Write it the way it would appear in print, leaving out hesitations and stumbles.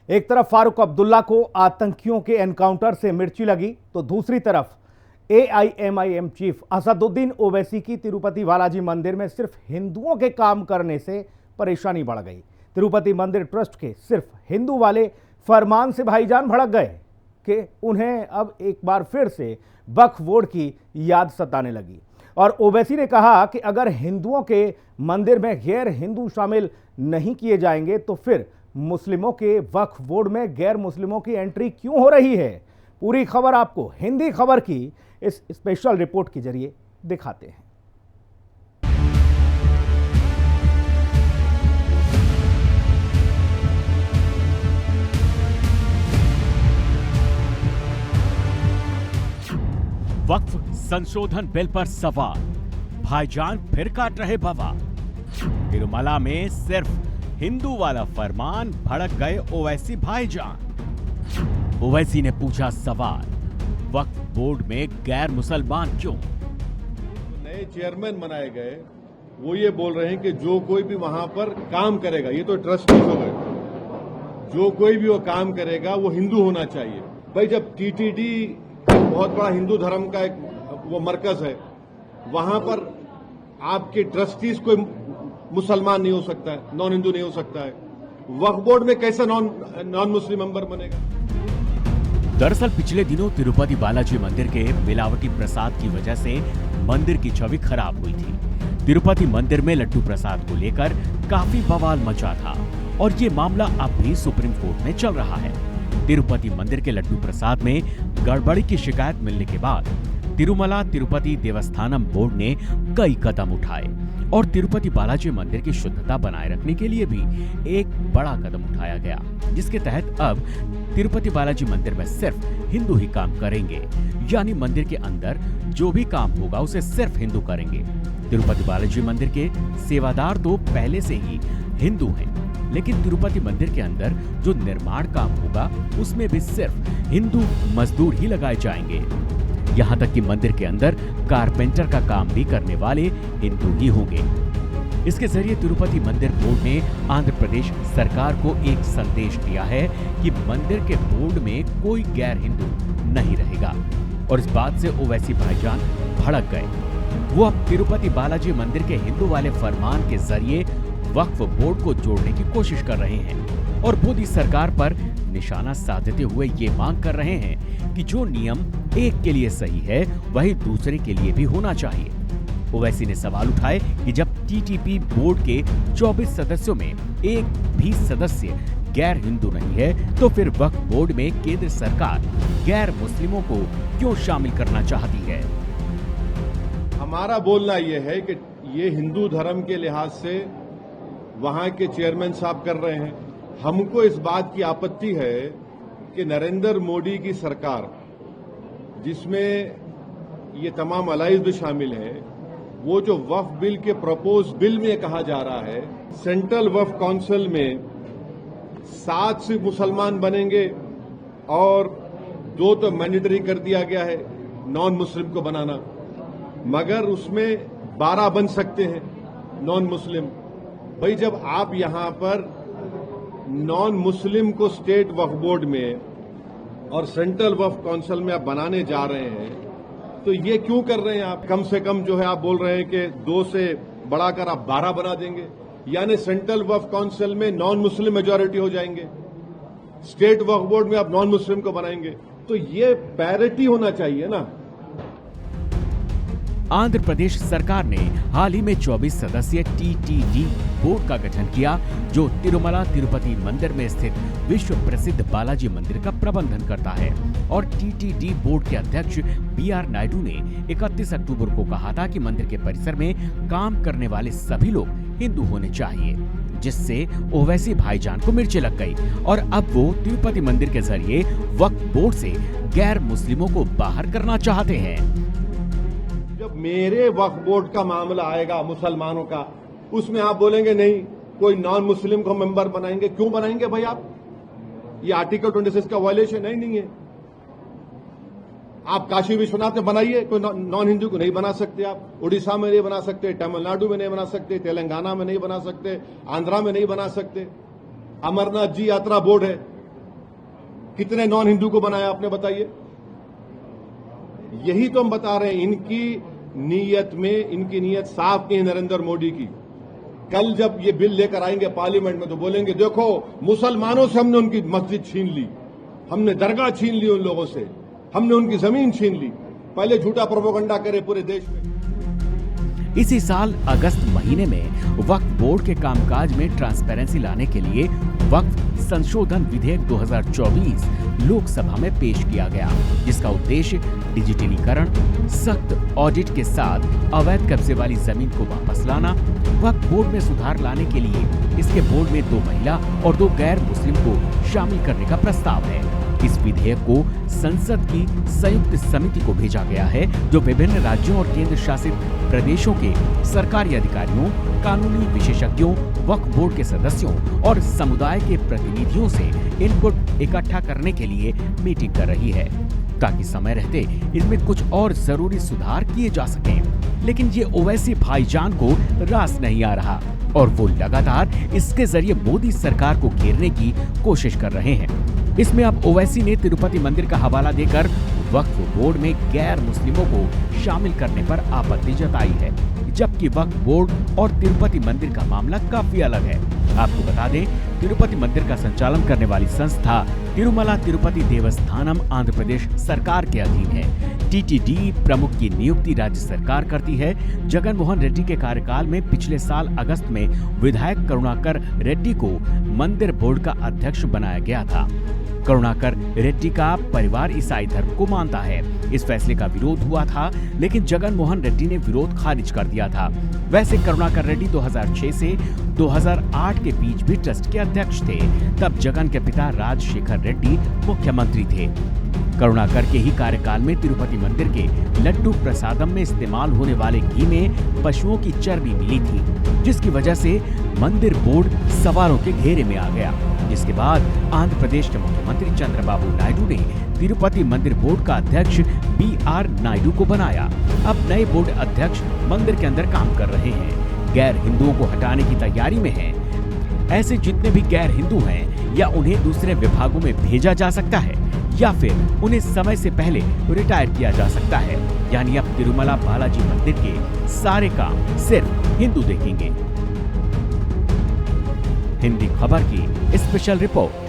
एक तरफ फारूक अब्दुल्ला को आतंकियों के एनकाउंटर से मिर्ची लगी तो दूसरी तरफ एआईएमआईएम चीफ असदुद्दीन ओवैसी की तिरुपति बालाजी मंदिर में सिर्फ हिंदुओं के काम करने से परेशानी बढ़ गई। तिरुपति मंदिर ट्रस्ट के सिर्फ हिंदू वाले फरमान से भाईजान भड़क गए कि उन्हें अब एक बार फिर से वक्फ बोर्ड की याद सताने लगी। और ओवैसी ने कहा कि अगर हिंदुओं के मंदिर में गैर हिंदू शामिल नहीं किए जाएंगे तो फिर मुस्लिमों के वक्फ बोर्ड में गैर मुस्लिमों की एंट्री क्यों हो रही है। पूरी खबर आपको हिंदी खबर की इस स्पेशल रिपोर्ट के जरिए दिखाते हैं। वक्फ संशोधन बिल पर सवाल, भाईजान फिर काट रहे बवाल। तिरुमला में सिर्फ हिंदू वाला फरमान, भड़क गए ओवैसी भाईजान। ओवैसी ने पूछा सवाल, वक्फ बोर्ड में गैर मुसलमान क्यों? नए चेयरमैन बनाए गए, वो ये बोल रहे हैं कि जो कोई भी वहां पर काम करेगा, ये तो ट्रस्टी हो गए, जो कोई भी वो काम करेगा वो हिंदू होना चाहिए। भाई जब टीटीडी बहुत बड़ा हिंदू धर्म का एक वो मरकज है, वहां पर आपके ट्रस्टीज कोई मुसलमान नहीं हो सकता है, नॉन हिंदू नहीं हो सकता है। वक्फ बोर्ड में कैसे नॉन मुस्लिम मेंबर बनेगा? दरअसल पिछले दिनों तिरुपति बालाजी मंदिर के मिलावटी प्रसाद की वजह से मंदिर की छवि खराब हुई थी। तिरुपति मंदिर में लड्डू प्रसाद को लेकर काफी बवाल मचा था और ये मामला अब भी सुप्रीम कोर्ट में चल रहा है। तिरुपति मंदिर के लड्डू प्रसाद में गड़बड़ी की शिकायत मिलने के बाद तिरुमला तिरुपति देवस्थानम बोर्ड ने कई कदम उठाए और तिरुपति बालाजी मंदिर की शुद्धता बनाए रखने के लिए भी एक बड़ा कदम उठाया गया, जिसके तहत अब तिरुपति बालाजी मंदिर में सिर्फ हिंदू ही काम करेंगे, यानी मंदिर के अंदर जो भी काम होगा उसे सिर्फ हिंदू करेंगे। तिरुपति बालाजी मंदिर के सेवादार तो पहले से ही हिंदू हैं, लेकिन तिरुपति मंदिर के अंदर जो निर्माण काम होगा उसमें भी सिर्फ हिंदू मजदूर ही लगाए जाएंगे। यहाँ तक कि मंदिर के अंदर कारपेंटर का काम भी करने वाले हिंदू ही होंगे। इसके जरिए तिरुपति मंदिर बोर्ड ने आंध्र प्रदेश सरकार को एक संदेश दिया है कि मंदिर के बोर्ड में कोई गैर हिंदू नहीं रहेगा। और इस बात से ओवैसी भाईजान भड़क गए। वो अब तिरुपति बालाजी मंदिर के हिंदू वाले फरमान के जरिए वक्फ बोर्ड को जोड़ने की कोशिश कर रहे हैं और मोदी सरकार पर निशाना साधते हुए ये मांग कर रहे हैं कि जो नियम एक के लिए सही है वही दूसरे के लिए भी होना चाहिए। ओवैसी ने सवाल उठाए कि जब टीटीपी बोर्ड के 24 सदस्यों में एक भी सदस्य गैर हिंदू नहीं है तो फिर वक्फ बोर्ड में केंद्र सरकार गैर मुस्लिमों को क्यों शामिल करना चाहती है। हमारा बोलना यह है कि ये हिंदू धर्म के लिहाज से वहां के चेयरमैन साहब कर रहे हैं। हमको इस बात की आपत्ति है कि नरेंद्र मोदी की सरकार, जिसमें ये तमाम अलाइज भी शामिल है, वो जो वक्फ बिल के प्रपोज बिल में कहा जा रहा है सेंट्रल वक्फ काउंसिल में 7 सिर्फ मुसलमान बनेंगे और 2 तो मैंडेटरी कर दिया गया है नॉन मुस्लिम को बनाना, मगर उसमें 12 बन सकते हैं नॉन मुस्लिम। भाई जब आप यहां पर नॉन मुस्लिम को स्टेट वक्फ बोर्ड में और सेंट्रल वक्फ काउंसिल में आप बनाने जा रहे हैं तो ये क्यों कर रहे हैं आप? कम से कम जो है आप बोल रहे हैं कि 2 से बढ़ाकर आप 12 बना देंगे, यानी सेंट्रल वक्फ काउंसिल में नॉन मुस्लिम मेजॉरिटी हो जाएंगे, स्टेट वक्फ बोर्ड में आप नॉन मुस्लिम को बनाएंगे, तो ये पैरिटी होना चाहिए ना। आंध्र प्रदेश सरकार ने हाल ही में 24 सदस्यीय टीटीडी बोर्ड का गठन किया, जो तिरुमला तिरुपति मंदिर में स्थित विश्व प्रसिद्ध बालाजी मंदिर का प्रबंधन करता है। और टीटीडी बोर्ड के अध्यक्ष बीआर नायडू ने 31 अक्टूबर को कहा था कि मंदिर के परिसर में काम करने वाले सभी लोग हिंदू होने चाहिए, जिससे ओवैसी भाईजान को मिर्ची लग गई और अब वो तिरुपति मंदिर के जरिए वक्फ बोर्ड से गैर मुस्लिमों को बाहर करना चाहते हैं। जब मेरे वक्फ बोर्ड का मामला आएगा मुसलमानों का, उसमें आप बोलेंगे नहीं कोई नॉन मुस्लिम को मेंबर बनाएंगे। क्यों बनाएंगे भाई आप? ये आर्टिकल 26 का वायलेशन है नहीं है? आप काशी विश्वनाथ में बनाइए, कोई नॉन हिंदू को नहीं बना सकते। आप उड़ीसा में नहीं बना सकते, तमिलनाडु में नहीं बना सकते, तेलंगाना में नहीं बना सकते, आंध्रा में नहीं बना सकते। अमरनाथ जी यात्रा बोर्ड है, कितने नॉन हिंदू को बनाया आपने बताइए। यही तो हम बता रहे हैं, इनकी नीयत साफ नहीं है नरेंद्र मोदी की। कल जब ये बिल लेकर आएंगे पार्लियामेंट में तो बोलेंगे देखो मुसलमानों से हमने उनकी मस्जिद छीन ली, हमने दरगाह छीन ली उन लोगों से, हमने उनकी जमीन छीन ली। पहले झूठा प्रोपेगेंडा करे पूरे देश में। इसी साल अगस्त महीने में वक्फ बोर्ड के कामकाज में ट्रांसपेरेंसी लाने के लिए वक्फ संशोधन विधेयक 2024 लोकसभा में पेश किया गया, जिसका उद्देश्य डिजिटलीकरण, सख्त ऑडिट के साथ अवैध कब्जे वाली जमीन को वापस लाना, वक्फ बोर्ड में सुधार लाने के लिए इसके बोर्ड में 2 महिला और 2 गैर मुस्लिम को शामिल करने का प्रस्ताव है। इस विधेयक को संसद की संयुक्त समिति को भेजा गया है, जो विभिन्न राज्यों और केंद्र शासित प्रदेशों के सरकारी अधिकारियों, कानूनी विशेषज्ञों, वक्फ बोर्ड के सदस्यों और समुदाय के प्रतिनिधियों से इनपुट इकट्ठा करने के लिए मीटिंग कर रही है, ताकि समय रहते इसमें कुछ और जरूरी सुधार किए जा सकें। लेकिन ये ओवैसी भाईजान को रास नहीं आ रहा और वो लगातार इसके जरिए मोदी सरकार को घेरने की कोशिश कर रहे हैं। इसमें अब ओवैसी ने तिरुपति मंदिर का हवाला देकर वक्फ बोर्ड में गैर मुस्लिमों को शामिल करने पर आपत्ति जताई है, जबकि वक्फ बोर्ड और तिरुपति मंदिर का मामला काफी अलग है। आपको बता दें, तिरुपति मंदिर का संचालन करने वाली संस्था तिरुमला तिरुपति देवस्थानम आंध्र प्रदेश सरकार के अधीन है। टीटीडी प्रमुख की नियुक्ति राज्य सरकार करती है। जगन मोहन रेड्डी के कार्यकाल में पिछले साल अगस्त में विधायक करुणाकर रेड्डी को मंदिर बोर्ड का अध्यक्ष बनाया गया था। करुणाकर रेड्डी का परिवार ईसाई धर्म को मानता है। इस फैसले का विरोध हुआ था, लेकिन जगन मोहन रेड्डी ने विरोध खारिज कर दिया था। वैसे करुणाकर रेड्डी 2006 से 2008 के बीच भी ट्रस्ट के अध्यक्ष थे। तब जगन के पिता राजशेखर रेड्डी मुख्यमंत्री थे। करुणाकर के ही कार्यकाल में तिरुपति मंदिर के लड्डू प्रसादम में इस्तेमाल होने वाले घी में पशुओं की चर्बी मिली थी, जिसकी वजह से मंदिर बोर्ड सवालों के घेरे में आ गया। जिसके बाद आंध्र प्रदेश के मुख्यमंत्री चंद्रबाबू नायडू ने तिरुपति मंदिर बोर्ड का अध्यक्ष BR नायडू को बनाया। अब नए बोर्ड अध्यक्ष मंदिर के अंदर काम कर रहे हैं, गैर हिंदुओं को हटाने की तैयारी में हैं। ऐसे जितने भी गैर हिंदू हैं, या उन्हें दूसरे विभागों में भेजा जा सकता है या फिर उन्हें समय से पहले रिटायर किया जा सकता है। यानी अब तिरुमला बालाजी मंदिर के सारे काम सिर्फ हिंदू देखेंगे। हिंदी खबर की स्पेशल रिपोर्ट।